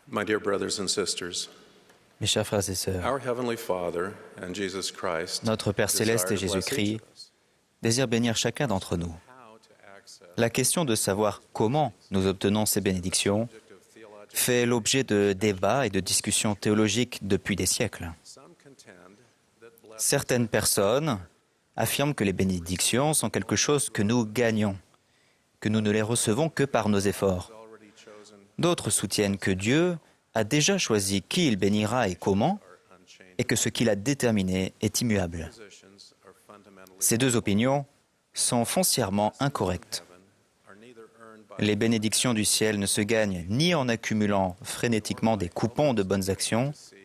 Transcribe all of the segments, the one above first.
My dear brothers and sisters, Mes chers frères et sœurs, our Heavenly Father and Jesus Christ notre Père Céleste et desire to bless each Jésus-Christ of us. désirent bénir chacun d'entre nous. How to access La question de savoir comment nous obtenons ces bénédictions fait l'objet de débats et de discussions théologiques depuis des siècles. some contend that blessing Certaines personnes affirment que les bénédictions sont quelque chose que nous gagnons, que nous ne les recevons que par nos efforts. is already chosen D'autres soutiennent que Dieu a déjà choisi qui il bénira et comment, are unchanged. et que ce qu'il a déterminé est immuable. Positions are fundamentally Ces deux opinions sont foncièrement incorrectes. heaven are neither earned by Les bénédictions du ciel ne se gagnent ni en accumulant frénétiquement des coupons de bonnes actions, see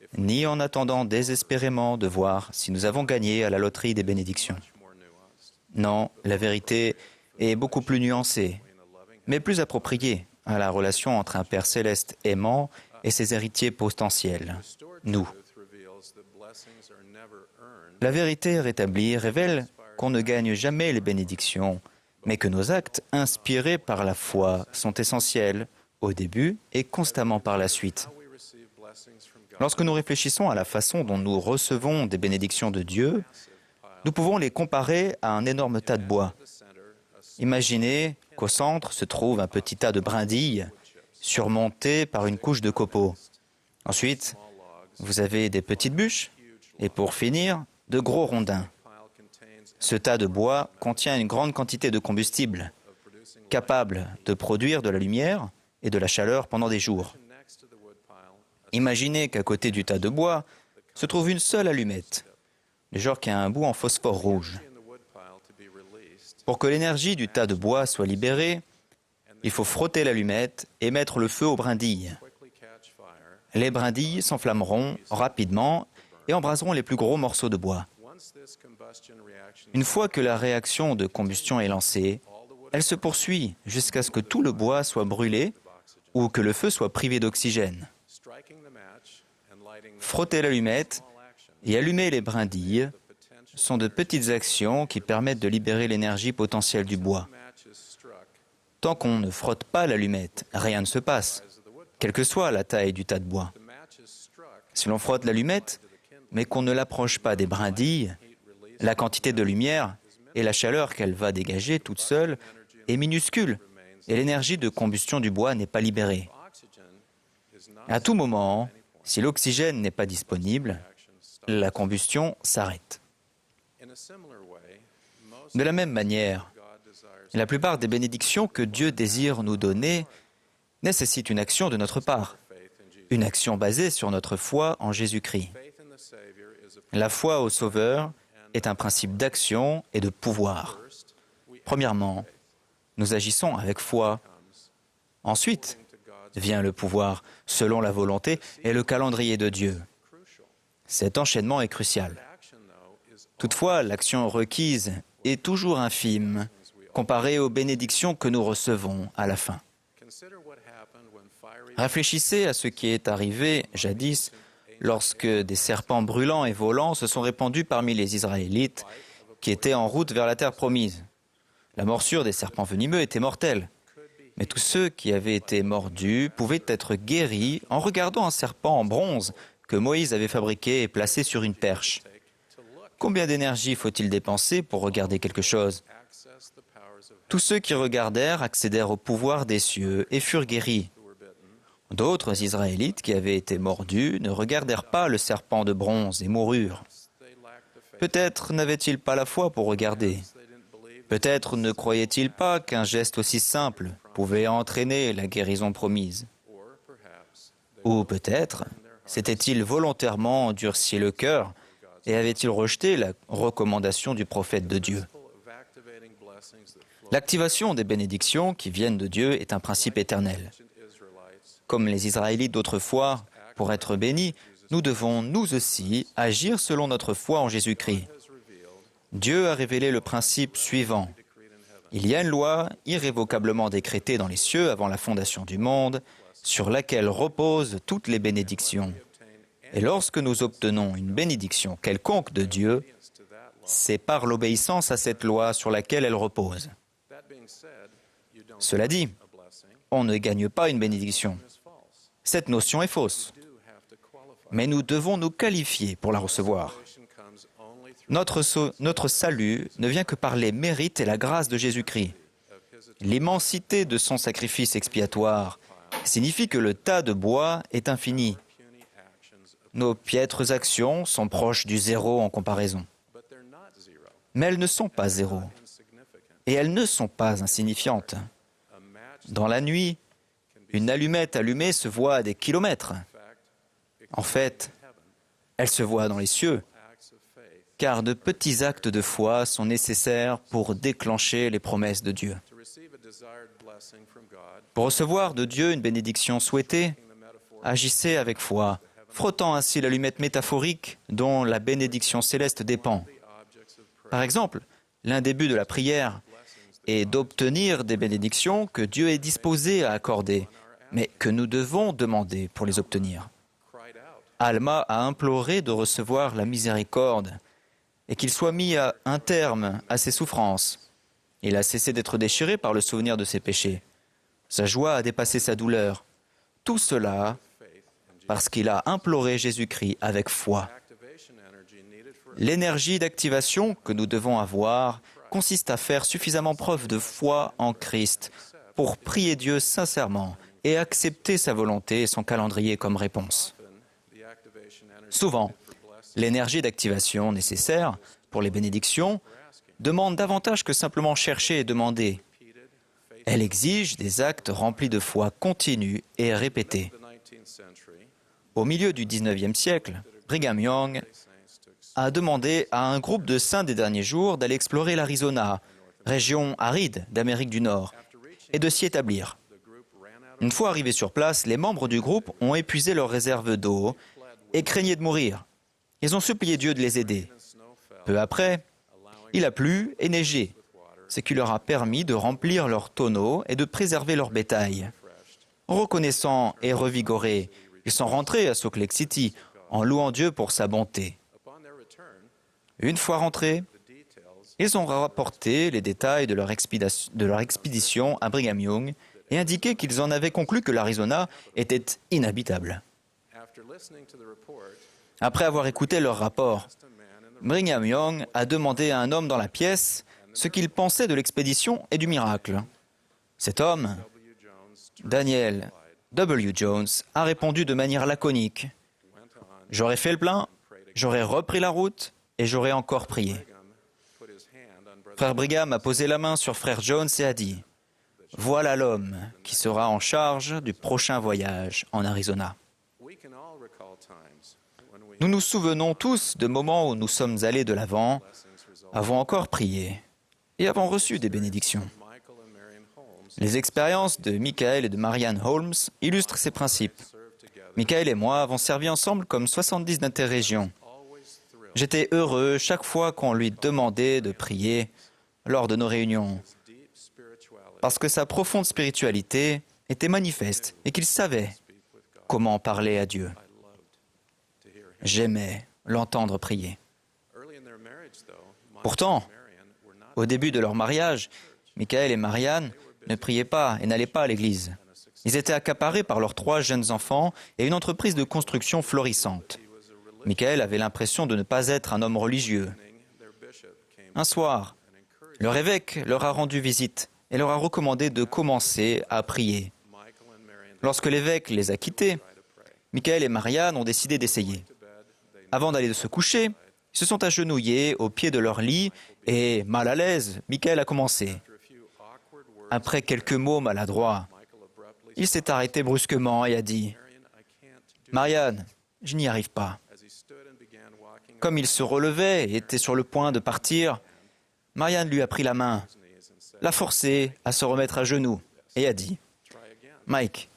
if ni en attendant désespérément de voir si nous avons gagné à la loterie des bénédictions. more nuanced Non, la vérité est beaucoup plus nuancée, in a loving mais plus appropriée à la relation entre un Père céleste aimant et ses héritiers potentiels, restored nous. truth reveals that blessings are never earned La vérité rétablie révèle qu'on ne gagne jamais les bénédictions, mais que nos actes inspirés par la foi sont essentiels au début et constamment par la suite. how we receive blessings from God. Lorsque nous réfléchissons à la façon dont nous recevons des bénédictions de Dieu, nous pouvons les comparer à un énorme tas de bois. The center a Imaginez qu'au centre se trouve un petit tas de brindilles surmonté par une couche de copeaux. Ensuite, small logs vous avez des petites bûches et pour finir, de gros rondins. pile contains Ce tas de bois contient une grande quantité de combustible, of producing capable de produire de la lumière et de la chaleur pendant des jours. next to the wood pile Imaginez qu'à côté du tas de bois se trouve une seule allumette, du genre qui a un bout en phosphore rouge. in the wood pile to be released Pour que l'énergie du tas de bois soit libérée, il faut frotter l'allumette et mettre le feu aux brindilles. quickly catch fire. Les brindilles s'enflammeront rapidement et embraseront les plus gros morceaux de bois. Once this combustion reaction Une fois que la réaction de combustion est lancée, elle se poursuit jusqu'à ce que tout le bois soit brûlé ou que le feu soit privé d'oxygène. striking the match and lighting the Frotter l'allumette small action et allumer les brindilles potential sont de petites actions qui permettent de libérer l'énergie potentielle du bois. match is struck Tant qu'on ne frotte pas l'allumette, rien ne se passe, as the wood quelle que soit la taille du tas de bois. the match is struck Si l'on frotte l'allumette, mais qu'on ne l'approche pas des brindilles, la quantité de lumière et la chaleur qu'elle va dégager toute seule est minuscule et l'énergie de combustion du bois n'est pas libérée. oxygen is not À tout moment, si l'oxygène n'est pas disponible, action stopped. la combustion s'arrête. In a similar way most De la même manière, God desires la plupart des bénédictions que Dieu désire nous donner nécessitent une action de notre part, faith in Jesus. une action basée sur notre foi en Jésus-Christ. Faith in the Savior is a La foi au Sauveur est un principe d'action et de pouvoir. first we Premièrement, nous agissons avec foi. Ensuite, to God's vient le pouvoir selon la volonté et le calendrier de Dieu. crucial. Cet enchaînement est crucial. Action though is Toutefois, l'action requise est toujours infime comparée aux bénédictions que nous recevons à la fin. consider what happened when fiery Réfléchissez à ce qui est arrivé jadis lorsque des serpents brûlants et volants se sont répandus parmi les Israélites qui étaient en route vers la terre promise. La morsure des serpents venimeux était mortelle, mais tous ceux qui avaient été mordus pouvaient être guéris en regardant un serpent en bronze que Moïse avait fabriqué et placé sur une perche. to look Combien d'énergie faut-il dépenser pour regarder quelque chose? access the powers of Tous ceux qui regardèrent accédèrent au pouvoir des cieux et furent guéris. who were bitten. D'autres Israélites qui avaient été mordus ne regardèrent pas le serpent de bronze et moururent. They lacked the faith. Peut-être n'avaient-ils pas la foi pour regarder. They didn't believe Peut-être ne croyaient-ils pas qu'un geste aussi simple pouvait entraîner la guérison promise. or perhaps Ou peut-être s'étaient-ils volontairement endurci le cœur et avaient-ils rejeté la recommandation du prophète de Dieu. of activating blessings that flow L'activation des bénédictions qui viennent de Dieu est un principe éternel. to Israelites. Comme les Israélites d'autrefois, pour être bénis, nous devons nous aussi agir selon notre foi en Jésus-Christ. Has revealed Dieu a révélé le principe suivant. decreed in heaven. Il y a une loi irrévocablement décrétée dans les cieux avant la fondation du monde, sur laquelle reposent toutes les bénédictions. Et lorsque nous obtenons une bénédiction quelconque de Dieu, Obedience to that law. c'est par l'obéissance à cette loi sur laquelle elle repose. That being said, you don't Cela dit, a blessing on ne gagne pas une bénédiction. is false. Cette notion est fausse, do have to qualify. mais nous devons nous qualifier pour la recevoir. Salvation comes only through Notre salut ne vient que par les mérites et la grâce de Jésus-Christ. of his L'immensité de son sacrifice expiatoire signifie que le tas de bois est infini. puny actions, Nos piètres actions sont proches du zéro en comparaison. but they're not zero, Mais elles ne sont pas zéro. insignificant. Et elles ne sont pas insignifiantes. A match, Dans la nuit, une allumette allumée se voit à des kilomètres. in fact, En fait, heaven, elle se voit dans les cieux, acts of faith car de petits actes de foi sont nécessaires pour déclencher les promesses de Dieu. to receive a desired blessing from God. Pour recevoir de Dieu une bénédiction souhaitée, The metaphor agissez avec foi, frottant ainsi l'allumette métaphorique dont la bénédiction céleste dépend. the objects of prayer, Par exemple, l'un des buts de la prière est d'obtenir des bénédictions que Dieu est disposé à accorder, mais que nous devons demander pour les obtenir. cried out, Alma a imploré de recevoir la miséricorde et qu'il soit mis à un terme à ses souffrances. Il a cessé d'être déchiré par le souvenir de ses péchés. Sa joie a dépassé sa douleur. Tout cela faith in Jesus. parce qu'il a imploré Jésus-Christ avec foi. Activation energy needed for L'énergie d'activation que nous devons avoir consiste à faire suffisamment preuve de foi en Christ pour prier Dieu sincèrement et accepter sa volonté et son calendrier comme réponse. the activation energy Souvent, for blessing l'énergie d'activation nécessaire pour les bénédictions demande davantage que simplement chercher et demander. repeated faith. Elle exige des actes remplis de foi continue et répétés. The 19th century, Au milieu du 19e siècle, Brigham Young saints took a demandé à un groupe de saints des derniers jours d'aller explorer l'Arizona, région aride d'Amérique du Nord, et de s'y établir. the group ran out Une fois arrivés sur place, les membres du groupe ont épuisé leurs réserves d'eau et craignaient de mourir. Ils ont supplié Dieu de les aider. of snow fell, Peu après, allowing il a plu et neigé, water ce qui leur a permis de remplir leurs tonneaux et de préserver leur bétail. refreshed. Reconnaissants et revigorés, ils sont rentrés à Salt Lake City en louant Dieu pour sa bonté. Upon their return, Une fois rentrés, the details ils ont rapporté les détails de leur expédition à Brigham Young et indiqué qu'ils en avaient conclu que l'Arizona était inhabitable. after listening to the report, Après avoir écouté leur rapport, asked a man in the Brigham Young a demandé à un homme dans la pièce ce qu'il pensait de l'expédition et du miracle. Cet homme, W. Jones Daniel W. Jones, a répondu de manière laconique. went on, J'aurais fait le plein, j'aurais repris la route et j'aurais encore prié. Brigham put his hand on Brother Frère Brigham a posé la main sur Frère Jones et a dit « Voilà l'homme qui sera en charge du prochain voyage en Arizona. We can all recall times when we » Nous nous souvenons tous de moments où nous sommes allés de l'avant, blessings result avons encore prié et avons reçu des bénédictions. Michael and Marion Holmes Les expériences de Michael et de Marianne Holmes illustrent ces principes. served together, Michael et moi avons servi ensemble comme 70 d'interrégions. always thrilled J'étais heureux chaque fois qu'on lui demandait de prier lors de nos réunions, deep spirituality parce que sa profonde spiritualité était manifeste et qu'il savait comment parler à Dieu. I loved to hear him. J'aimais l'entendre prier. Early in their marriage though, Michael Pourtant, and Marion were not au début de leur mariage, Michael et Marianne ne priaient pas et n'allaient pas à l'église. Ils étaient accaparés par leurs 3 jeunes enfants et une entreprise de construction florissante. Michael avait l'impression de ne pas être un homme religieux. their bishop came Un soir, leur évêque leur a rendu visite et leur a recommandé de commencer à prier. Michael and Marion Lorsque l'évêque les a quittés, Michael et Marianne ont décidé d'essayer. to bed. They Avant d'aller se coucher, ils se sont agenouillés au pied de leur lit et, mal à l'aise, Michael a commencé. after a few awkward words, Après quelques mots maladroits, Michael abruptly il s'est arrêté brusquement et a dit Marion, I can't do « Marianne, je n'y arrive pas. as he stood and began walking » Comme il se relevait et était sur le point de partir, Marianne lui a pris la main, his knees and said, l'a forcé à se remettre à genoux et a dit try again. « Mike,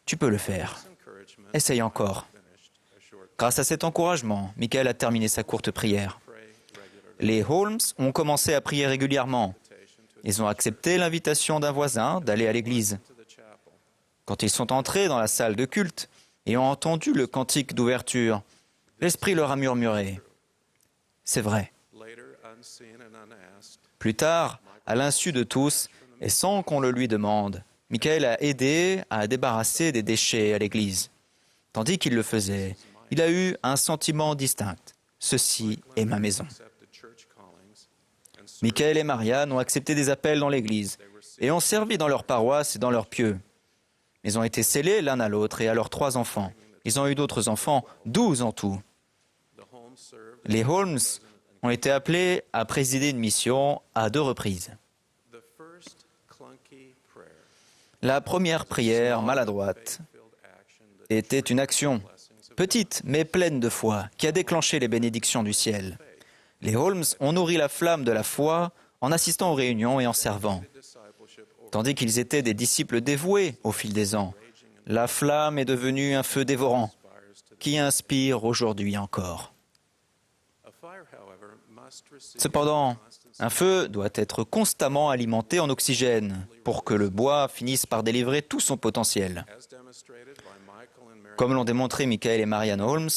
tu peux le faire. This encouragement Essaye encore. » finished a short Grâce à cet encouragement, Michael a terminé sa courte prière. pray regularly Les Holmes ont commencé à prier régulièrement. invitation to Ils ont accepté l'invitation d'un voisin d'aller à l'église. to the chapel. Quand ils sont entrés dans la salle de culte et ont entendu le cantique d'ouverture, l'Esprit leur a murmuré « C'est vrai. » Later, unseen and unasked, Plus tard, à l'insu de tous et sans qu'on le lui demande, Michael a aidé à débarrasser des déchets à l'église. Tandis qu'il le faisait, il a eu un sentiment distinct. Ceci est ma maison. Michael et Marianne ont accepté des appels dans l'église et ont servi dans leur paroisse et dans leur pieux. Ils ont été scellés l'un à l'autre et à leurs 3 enfants. Ils ont eu d'autres enfants, 12 en tout. Les Holmes ont été appelés à présider une mission à 2 reprises. La première prière maladroite était une action, petite mais pleine de foi, qui a déclenché les bénédictions du ciel. Les Holmes ont nourri la flamme de la foi en assistant aux réunions et en servant. Tandis qu'ils étaient des disciples dévoués au fil des ans, la flamme est devenue un feu dévorant qui inspire aujourd'hui encore. Cependant, un feu doit être constamment alimenté en oxygène pour que le bois finisse par délivrer tout son potentiel. Comme l'ont démontré Michael et Marianne Holmes,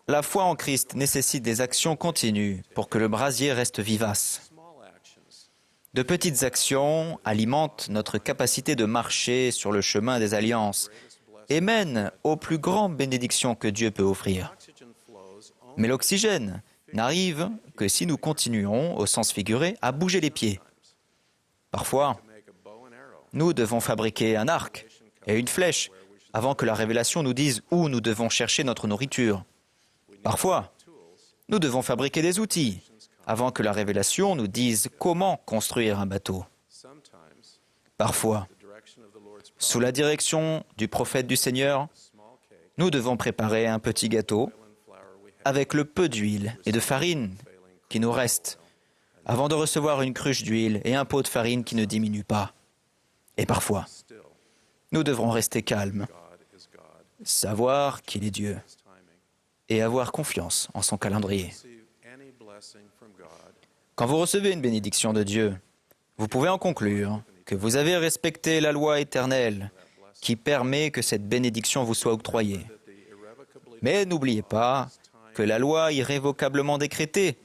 la foi en Christ nécessite des actions continues pour que le brasier reste vivace. De petites actions alimentent notre capacité de marcher sur le chemin des alliances et mènent aux plus grandes bénédictions que Dieu peut offrir. Mais l'oxygène n'arrive que si nous continuons, au sens figuré, à bouger les pieds. Parfois, nous devons fabriquer un arc et une flèche avant que la révélation nous dise où nous devons chercher notre nourriture. Parfois, nous devons fabriquer des outils avant que la révélation nous dise comment construire un bateau. Parfois, sous la direction du prophète du Seigneur, nous devons préparer un petit gâteau avec le peu d'huile et de farine qui nous reste, avant de recevoir une cruche d'huile et un pot de farine qui ne diminue pas. Et parfois, nous devrons rester calmes, savoir qu'il est Dieu et avoir confiance en son calendrier. Quand vous recevez une bénédiction de Dieu, vous pouvez en conclure que vous avez respecté la loi éternelle qui permet que cette bénédiction vous soit octroyée. Mais n'oubliez pas que la loi irrévocablement décrétée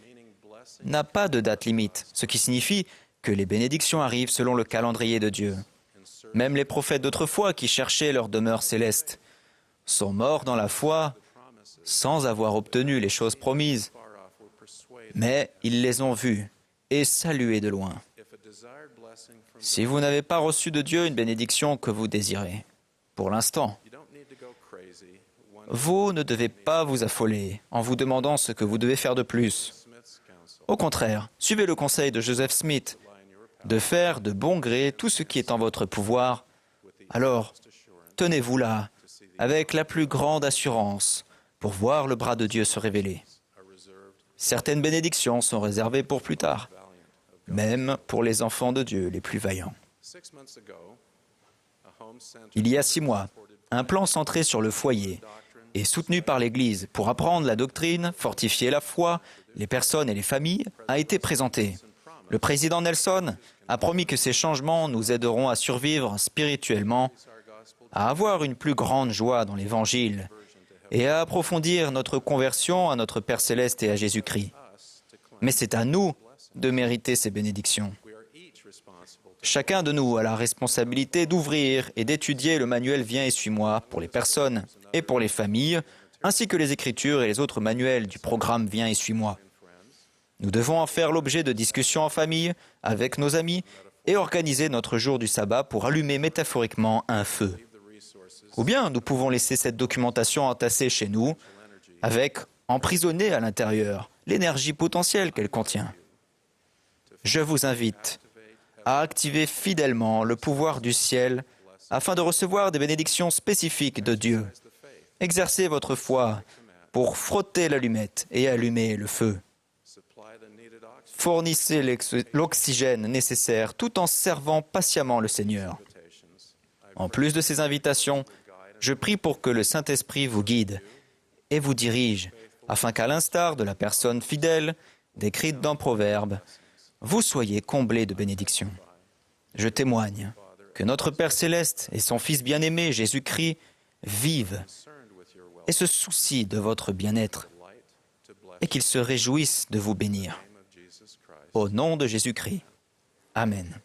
n'a pas de date limite, ce qui signifie que les bénédictions arrivent selon le calendrier de Dieu. Même les prophètes d'autrefois qui cherchaient leur demeure céleste sont morts dans la foi sans avoir obtenu les choses promises, mais ils les ont vues et saluées de loin. Si vous n'avez pas reçu de Dieu une bénédiction que vous désirez, pour l'instant, vous ne devez pas vous affoler en vous demandant ce que vous devez faire de plus. Au contraire, suivez le conseil de Joseph Smith de faire de bon gré tout ce qui est en votre pouvoir. Alors, tenez-vous là, avec la plus grande assurance, pour voir le bras de Dieu se révéler. Certaines bénédictions sont réservées pour plus tard, même pour les enfants de Dieu les plus vaillants. Il y a 6 mois, un plan centré sur le foyer et soutenu par l'Église pour apprendre la doctrine, fortifier la foi, les personnes et les familles, a été présenté. Le président Nelson a promis que ces changements nous aideront à survivre spirituellement, à avoir une plus grande joie dans l'Évangile et à approfondir notre conversion à notre Père Céleste et à Jésus-Christ. Mais c'est à nous de mériter ces bénédictions. Chacun de nous a la responsabilité d'ouvrir et d'étudier le manuel Viens et suis-moi pour les personnes et pour les familles, ainsi que les Écritures et les autres manuels du programme Viens et suis-moi. Nous devons en faire l'objet de discussions en famille, avec nos amis, et organiser notre jour du sabbat pour allumer métaphoriquement un feu. Ou bien nous pouvons laisser cette documentation entassée chez nous, avec, emprisonnée à l'intérieur, l'énergie potentielle qu'elle contient. Je vous invite à activer fidèlement le pouvoir du ciel afin de recevoir des bénédictions spécifiques de Dieu. Exercez votre foi pour frotter l'allumette et allumer le feu. Fournissez l'oxygène nécessaire tout en servant patiemment le Seigneur. En plus de ces invitations, je prie pour que le Saint-Esprit vous guide et vous dirige, afin qu'à l'instar de la personne fidèle décrite dans Proverbes, vous soyez comblés de bénédictions. Je témoigne que notre Père Céleste et son Fils bien-aimé, Jésus-Christ, vivent et se soucient de votre bien-être et qu'ils se réjouissent de vous bénir. Au nom de Jésus-Christ. Amen.